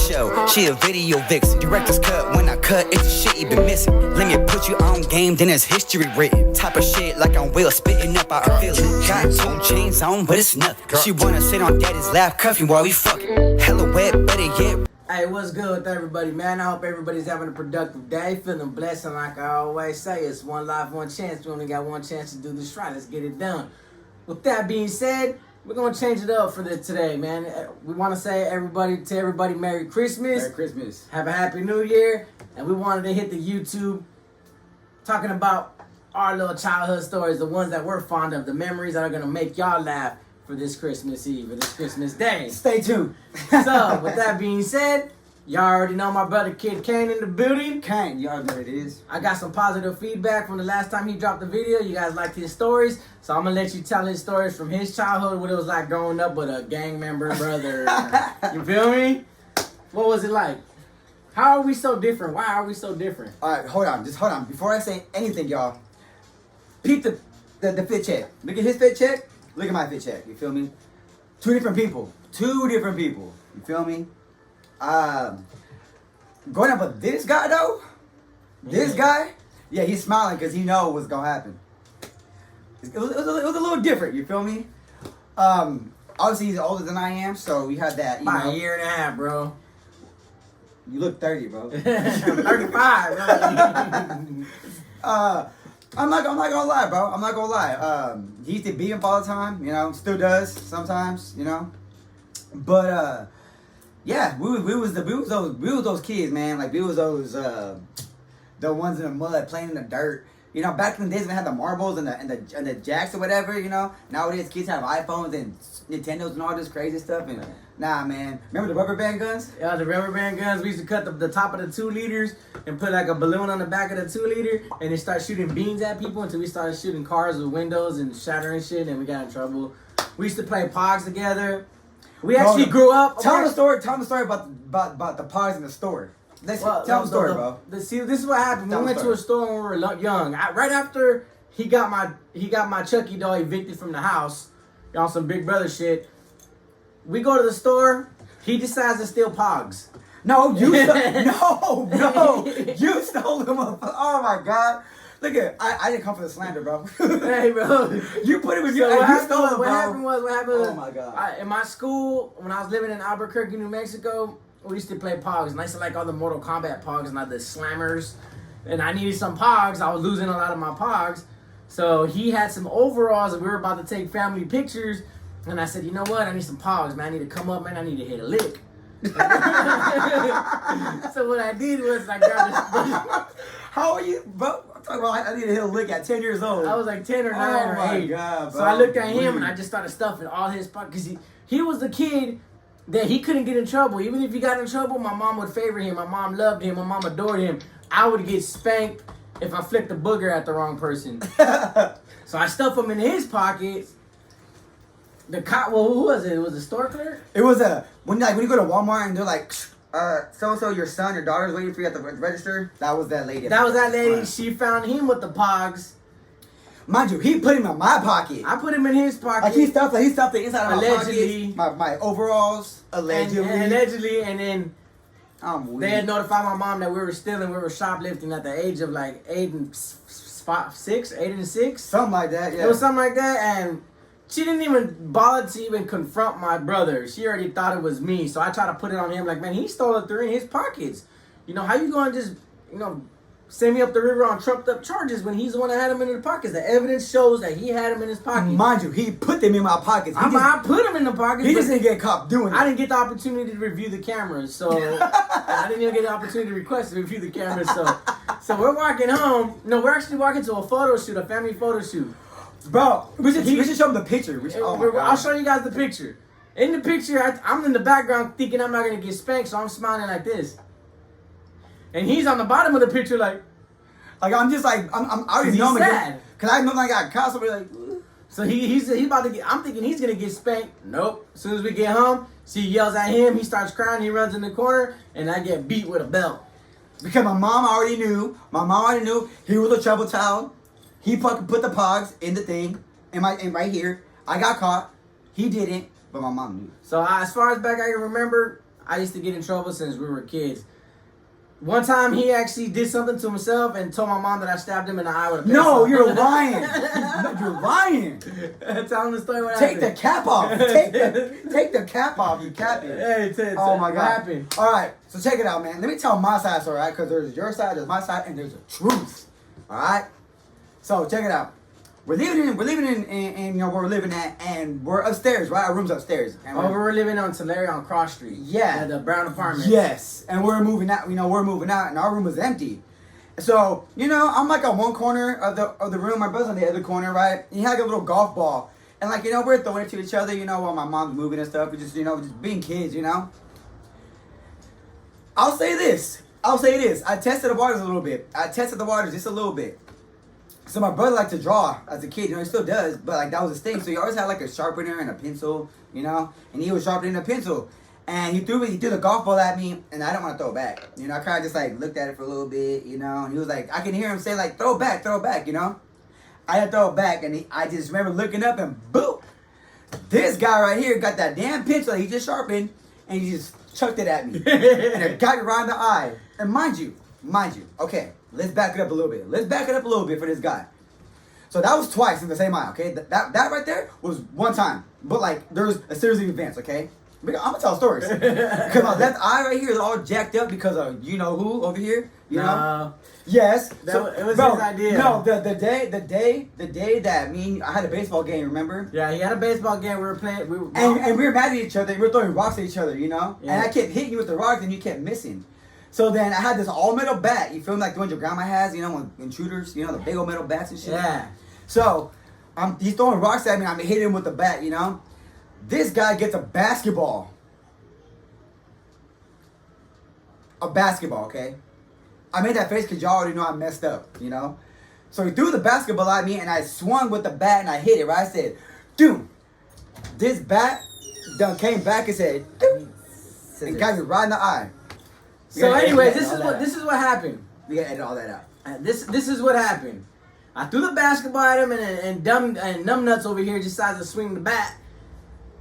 show. She a video vixen. Director's cut when I cut, it's the shit you been missing. Let me put you on game, then there's history written. Type of shit like I'm Will, spitting up out her feelings. Got 2 chains on, but it's nothing. She wanna sit on daddy's lap, cuffing while we fucking. Hella wet, better yet. Hey, what's good with everybody, man? I hope everybody's having a productive day, feeling blessed, and like I always say, it's one life, one chance. We only got one chance to do this right. Let's get it done. With that being said, we're gonna change it up for today, man. We want to say everybody Merry Christmas. Merry Christmas. Have a Happy New Year, and we wanted to hit the YouTube talking about our little childhood stories, the ones that we're fond of, the memories that are gonna make y'all laugh for this Christmas Eve or this Christmas Day. Stay tuned. So, with that being said, y'all already know my brother Kid Kane in the building. Kane, you already know what it is. I got some positive feedback from the last time he dropped the video. You guys liked his stories, so I'm gonna let you tell his stories from his childhood, what it was like growing up with a gang member brother. You feel me? What was it like? How are we so different? Why are we so different? All right, hold on. Just hold on. Before I say anything, y'all, peep the fit check. Look at his fit check. Look at my fit check. You feel me? Two different people. You feel me? Growing up with this guy, though, this guy, yeah, he's smiling because he knows what's going to happen. It was a little different, you feel me? Obviously, he's older than I am, so we had that, you About know. a year and a half, bro. You look 30, bro. I'm 35, bro. I'm not gonna lie, bro. I'm not gonna lie. He used to beat him all the time, you know. Still does sometimes, you know. But yeah, we was those kids, man. Like we was those the ones in the mud playing in the dirt. You know, back in the days when they had the marbles and the jacks or whatever. You know, nowadays kids have iPhones and Nintendos and all this crazy stuff. And nah, man. Remember the rubber band guns? Yeah, the rubber band guns. We used to cut the top of the 2 liters and put like a balloon on the back of the 2 liter and then start shooting beans at people until we started shooting cars with windows and shattering shit and we got in trouble. We used to play Pogs together. We actually grew up. Tell the story about the Pogs in the store. Tell the story, bro. See, this is what happened. Tell We went to a store when we were young. Right after he got my Chucky doll evicted from the house, on some Big Brother shit. We go to the store. He decides to steal Pogs. No, you you stole them up. Oh my God! Look at I didn't come for the slander, bro. Hey, bro, you put him in your. So what happened was. Oh my God! In my school, when I was living in Albuquerque, New Mexico, we used to play Pogs, and I used to like all the Mortal Kombat Pogs and like the Slammers. And I needed some Pogs. I was losing a lot of my Pogs, so he had some overalls, and we were about to take family pictures. And I said, you know what? I need some Pogs, man. I need to come up, man. I need to hit a lick. So what I did was I grabbed this. How are you, bro? I'm talking about I need to hit a lick at 10 years old. I was like 10 or 9 or 8. God, so I looked at him and I just started stuffing all his pockets. Because he was the kid that he couldn't get in trouble. Even if he got in trouble, my mom would favor him. My mom loved him. My mom adored him. I would get spanked if I flicked a booger at the wrong person. So I stuffed him in his pockets. The cop, well, who was it? It was a store clerk? It was when you go to Walmart and they're like, so your son, your daughter's waiting for you at the register. That was that lady. That was that lady. She found him with the Pogs. Mind you, he put him in my pocket. I put him in his pocket. Like he stuffed the inside of allegedly, my pocket. My overalls, allegedly. And then they had notified my mom that we were stealing, we were shoplifting at the age of like 8 and 6. Something like that, yeah. It was something like that, and she didn't even bother to even confront my brother. She already thought it was me, so I tried to put it on him like, man, he stole it through in his pockets. You know, how you gonna just, send me up the river on trucked up charges when he's the one that had him in his pockets? The evidence shows that he had him in his pockets. Mind you, he put them in my pockets. I put him in the pockets. He just didn't get caught doing it. I didn't get the opportunity to review the cameras, so I didn't even get the opportunity to request to review the cameras. So we're walking home. No, we're actually walking to a photo shoot, a family photo shoot. Bro, we should show him the picture. I'll show you guys the picture. In the picture, I'm in the background thinking I'm not going to get spanked, so I'm smiling like this. And he's on the bottom of the picture like I'm just like, I already know him. Sad. Because I know I got caught, so we're like... So he's about to get, I'm thinking he's going to get spanked. Nope. As soon as we get home, she yells at him, he starts crying, he runs in the corner, and I get beat with a belt. Because my mom already knew he was a trouble child. He fucking put the Pogs in the thing, and right here. I got caught. He didn't, but my mom knew. So as far as back I can remember, I used to get in trouble since we were kids. One time he actually did something to himself and told my mom that I stabbed him in the eye with a pencil. No, you're lying. No, you're lying. Tell him the story. What Take happened. the cap off. Take the cap off. You capping. Hey, Oh my what God. happened? All right, so check it out, man. Let me tell my side story, right? Because there's your side, there's my side, and there's the truth. All right. So check it out. We're living in you know where we're living at, and we're upstairs, right? Our room's upstairs. And Oh, we're living on Tulare on Cross Street. Yeah. The brown apartment. Yes, and we're moving out. You know, we're moving out, and our room was empty. So you know, I'm like on one corner of the room. My brother's on the other corner, right? And he had like a little golf ball, and like you know, we're throwing it to each other. You know, while my mom's moving and stuff. We just just being kids. You know. I'll say this. I tested the waters a little bit. I tested the waters just a little bit. So my brother liked to draw as a kid, he still does, but like that was his thing. So he always had like a sharpener and a pencil, and he was sharpening a pencil. And he threw the golf ball at me, and I didn't want to throw it back. I kind of just like looked at it for a little bit, and he was like, I can hear him say like, throw it back, I didn't throw it back, and I just remember looking up and boom, this guy right here got that damn pencil that he just sharpened, and he just chucked it at me, and it got me right in the eye. And mind you, okay. Let's back it up a little bit. For this guy. So that was twice in the same eye, okay? That right there was one time. But like, there's a series of events, okay? I'm gonna tell stories. Because my left eye right here is all jacked up because of you know who over here. You know? Yes. It was his idea. No, the day that I had a baseball game, remember? Yeah, he had a baseball game. We were playing. And we were mad at each other. We were throwing rocks at each other, Yeah. And I kept hitting you with the rocks, and you kept missing. So then I had this all metal bat. You feel me, like the ones your grandma has, when intruders, the big old metal bats and shit. Yeah. So he's throwing rocks at me. I'm hitting him with the bat. This guy gets a basketball. Okay. I made that face because y'all already know I messed up. So he threw the basketball at me, and I swung with the bat and I hit it. Right, I said, "Dude, this bat done came back and said, dude," and got me right in the eye. So anyways, this is what happened. We gotta edit all that out. This is what happened. I threw the basketball at him, and numbnuts over here just decides to swing the bat,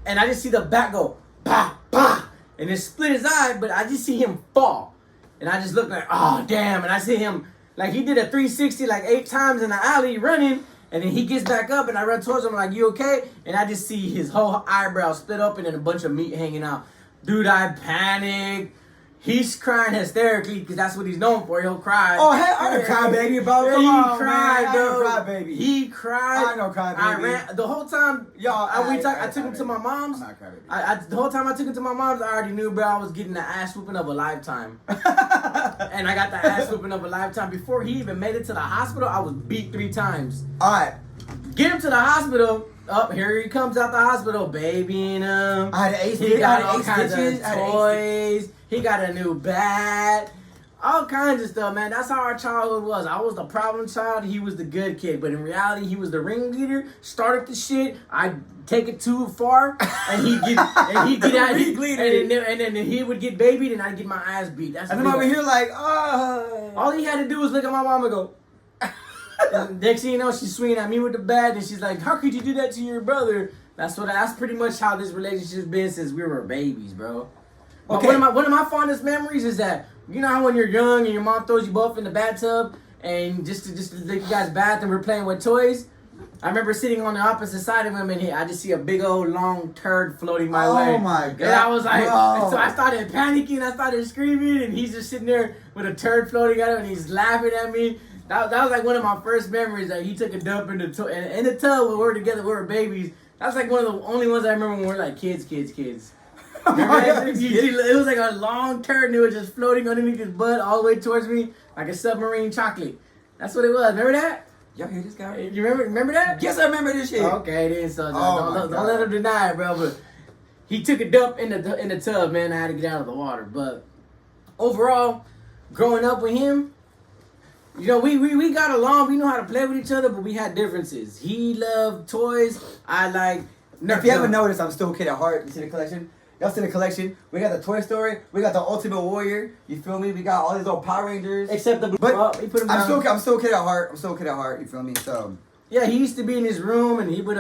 and I just see the bat go bah bah, and it split his eye, but I just see him fall, and I just look like, oh damn, and I see him like he did a 360 like 8 times in the alley running, and then he gets back up, and I run towards him like, you okay? And I just see his whole eyebrow split open and a bunch of meat hanging out. Dude, I panicked. He's crying hysterically because that's what he's known for. He'll cry. Oh, hell, I don't cry, baby, bro. Come on, cried, man. bro. I don't cry, baby. He cried. I don't cry, baby. I ran the whole time. I took him to my mom's. I'm not cry, baby. The whole time I took him to my mom's, I already knew, bro, I was getting the ass whooping of a lifetime. And I got the ass whooping of a lifetime. Before he even made it to the hospital, I was beat 3 times. All right. Get him to the hospital. Up here he comes out the hospital, babying him. I had an He got all kinds stitches. of toys. He got a new bat. All kinds of stuff, man. That's how our childhood was. I was the problem child. He was the good kid. But in reality, he was the ringleader. Started the shit. I'd take it too far, and he'd get out. And then he would get babied, and I'd get my ass beat. That's And I'm over here like, oh. all he had to do was look at my mom and go. And next thing you know, she's swinging at me with the bat, and she's like, "How could you do that to your brother?" That's pretty much how this relationship's been since we were babies, bro. But Okay. one of my fondest memories is that how when you're young and your mom throws you both in the bathtub and just to take you guys bath and we're playing with toys. I remember sitting on the opposite side of him, and I just see a big old long turd floating my way. Oh my God. And I was like, Bro. so I started panicking, I started screaming, and he's just sitting there with a turd floating at him, and he's laughing at me. That was like one of my first memories. That he took a dump in the tub when we were together. We were babies. That's like one of the only ones I remember when we were like kids. Remember that? It was like a long turd, and it was just floating underneath his butt all the way towards me like a submarine chocolate. That's what it was. Remember that? Y'all hear this guy? You remember that? Yes, I remember this shit. Okay, then so Oh don't let him deny it, bro. But he took a dump in the tub, man. I had to get out of the water. But overall, growing up with him, we got along. We knew how to play with each other, but we had differences. He loved toys. I like. If you haven't noticed, I'm still a kid at heart. You see the collection? Y'all see the collection? We got the Toy Story. We got the Ultimate Warrior. You feel me? We got all these little Power Rangers. Except the But he put him I'm down. still a kid at heart. You feel me? So Yeah, he used to be in his room, and he would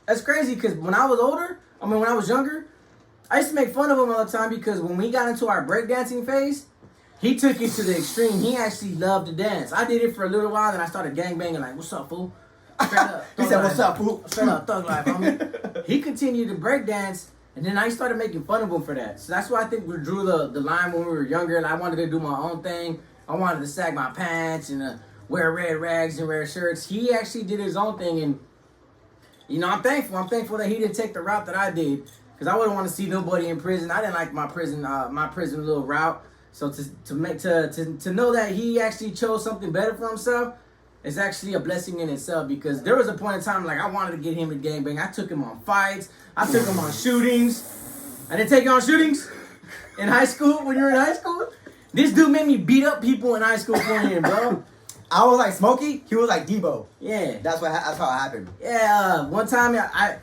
That's crazy because when I was younger, I used to make fun of him all the time because when we got into our breakdancing phase, he took it to the extreme. He actually loved to dance. I did it for a little while, then I started gangbanging like, "What's up, fool?" Straight up. He said, "What's up, fool?" Straight up, thug life, homie. He continued to breakdance, and then I started making fun of him for that. So that's why I think we drew the line when we were younger, and I wanted to do my own thing. I wanted to sag my pants and wear red rags and red shirts. He actually did his own thing, and you know, I'm thankful. I'm thankful that he didn't take the route that I did, because I wouldn't want to see nobody in prison. I didn't like my prison little route. So to know that he actually chose something better for himself is actually a blessing in itself, because there was a point in time like I wanted to get him to gangbang. I took him on fights. I took him on shootings. I didn't take you on shootings in high school when you were in high school. This dude made me beat up people in high school for him, bro. I was like Smokey. He was like Debo. Yeah. That's how it happened. Yeah. One time I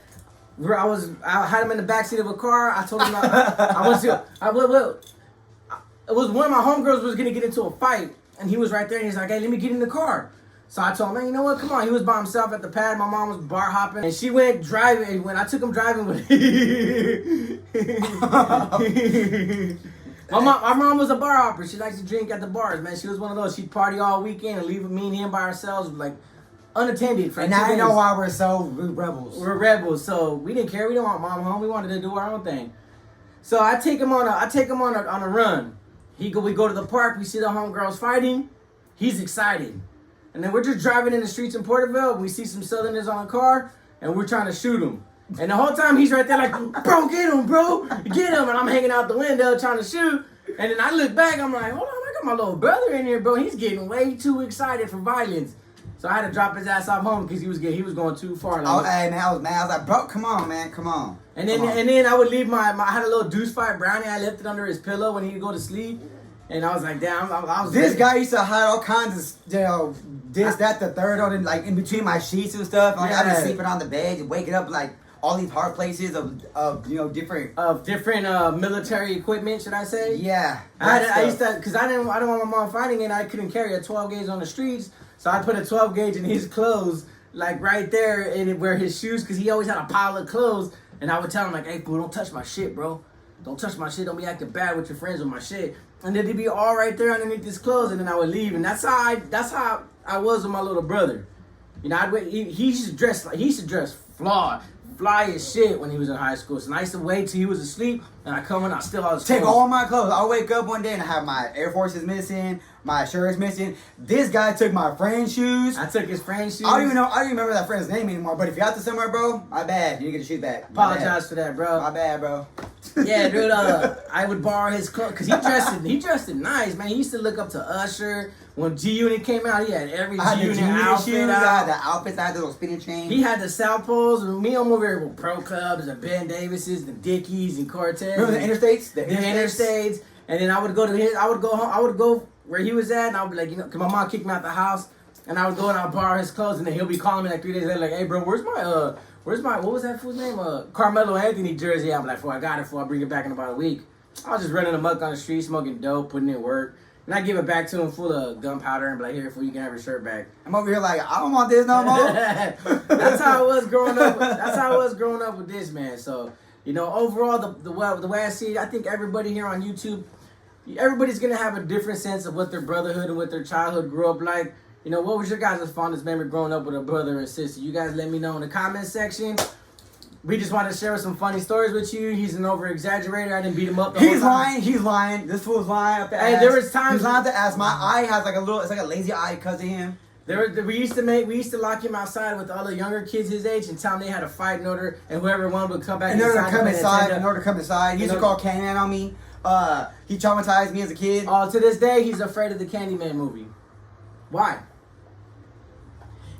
had him in the backseat of a car. I told him it was one of my homegirls was gonna get into a fight, and he was right there, and he's like, "Hey, let me get in the car." So I told him, "Man, you know what? Come on." He was by himself at the pad. My mom was bar hopping, and she went driving. When I took him driving with my mom was a bar hopper. She likes to drink at the bars, man. She was one of those. She'd party all weekend and leave me and him by ourselves, like unattended. For And now you know why we're rebels. We're rebels, so we didn't care. We didn't want mom home. We wanted to do our own thing. So I take him on a run. We go to the park. We see the homegirls fighting. He's excited, and then we're just driving in the streets in Porterville. And we see some Southerners on a car, and we're trying to shoot him. And the whole time he's right there like, "Bro, get him, bro, get him!" And I'm hanging out the window trying to shoot. And then I look back. I'm like, "Hold on, I got my little brother in here, bro. He's getting way too excited for violence." So I had to drop his ass off home because he was going too far. Like, Hey man, I was mad. I was like, "Bro, come on, man, come on." And then I would leave I had a little Deuce 5 brownie. I left it under his pillow when he'd go to sleep. And I was like, damn, I was This ready. guy used to hide all kinds of, this, that, the third, on like in between my sheets and stuff. Like I'd be sleeping on the bed and waking up like all these hard places of different military equipment, should I say? Yeah. I used to, because I didn't want my mom finding it. I couldn't carry a 12 gauge on the streets, so I put a 12 gauge in his clothes, like right there, and where his shoes, because he always had a pile of clothes, and I would tell him like, "Hey, fool, don't touch my shit, bro. Don't touch my shit. Don't be acting bad with your friends with my shit." And then he'd be all right there underneath his clothes, and then I would leave, and that's how I was with my little brother. You know, he used to dress fly as shit when he was in high school. So I used to wait till he was asleep, and I come in, I steal all his clothes. Take all my clothes. I'll wake up one day and I have my Air Forces missing, my shirts missing. This guy took my friend's shoes. I took his friend's shoes. I don't even remember that friend's name anymore. But if you're out there somewhere, bro, my bad. You didn't get your shoes back. Apologize for that, bro. My bad, bro. Yeah, dude. I would borrow his clothes because he dressed it nice, man. He used to look up to Usher. When G Unit came out, he had every G Unit outfit shoes, out. I had the outfits, I had the little spinning chain. He had the Southpoles. Me, I'm over here with Pro Clubs, the Ben Davises, the Dickies, and Cortez. Remember the Interstates? The Interstates. And then I would go to his. I would go home. I would go where he was at, and I would be like, because my mom kicked me out the house, and I would go and I'd borrow his clothes, and then he'll be calling me like 3 days later, like, "Hey, bro, where's my what was that fool's name? Carmelo Anthony jersey." I'm like, "I got it. I'll bring it back in about a week." I was just running amok on the street, smoking dope, putting in work. And I give it back to him full of gunpowder and be like, "Here, fool, you can have your shirt back." I'm over here like, I don't want this no more. That's how I was growing up. That's how I was growing up with this, man. So, you know, overall, the way I see it, I think everybody here on YouTube, everybody's gonna have a different sense of what their brotherhood and what their childhood grew up like. You know, what was your guys' fondest memory growing up with a brother and sister? You guys let me know in the comment section. We just want to share some funny stories with you. He's an over-exaggerator. I didn't beat him up the whole time. He's lying. This fool's lying up the Hey, ass. there was times... He's lying up the ass. My eye has like it's like a lazy eye because of him. We used to lock him outside with all the younger kids his age and tell him they had to fight in order, and whoever won would come back In order to come inside. He used to call Candyman on me. He traumatized me as a kid. To this day, he's afraid of the Candyman movie. Why?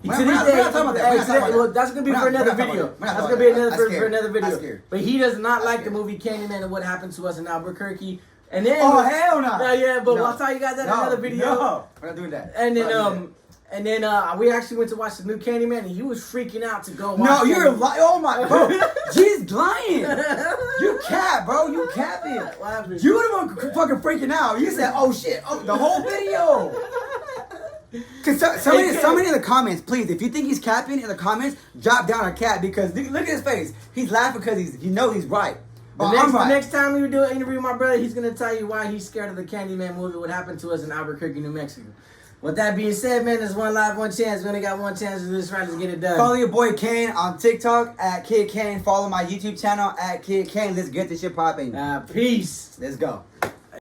We're not talking about that. Well, that's gonna be for another video. That's gonna be for another video. But he does not like the movie Candyman and what happened to us in Albuquerque. And then hell no. Yeah, but I'll tell you guys that in another video. No, we're not doing that. And then we actually went to watch the new Candyman, and he was freaking out to go watch. No, you're lying. Oh my, bro, G's lying. You cap, bro. You capping. You were the one fucking freaking out. You said, "Oh shit," the whole video. Cause somebody in the comments, please, if you think he's capping in the comments, drop down a cap because look at his face. He's laughing because he knows he's right. The next time we do an interview with my brother, he's gonna tell you why he's scared of the Candyman movie. What happened to us in Albuquerque, New Mexico. With that being said, man, there's one life, one chance. We only got one chance to do this right. Let's get it done. Follow your boy Kane on TikTok at Kid Kane. Follow my YouTube channel at Kid Kane. Let's get this shit popping. Peace. Let's go.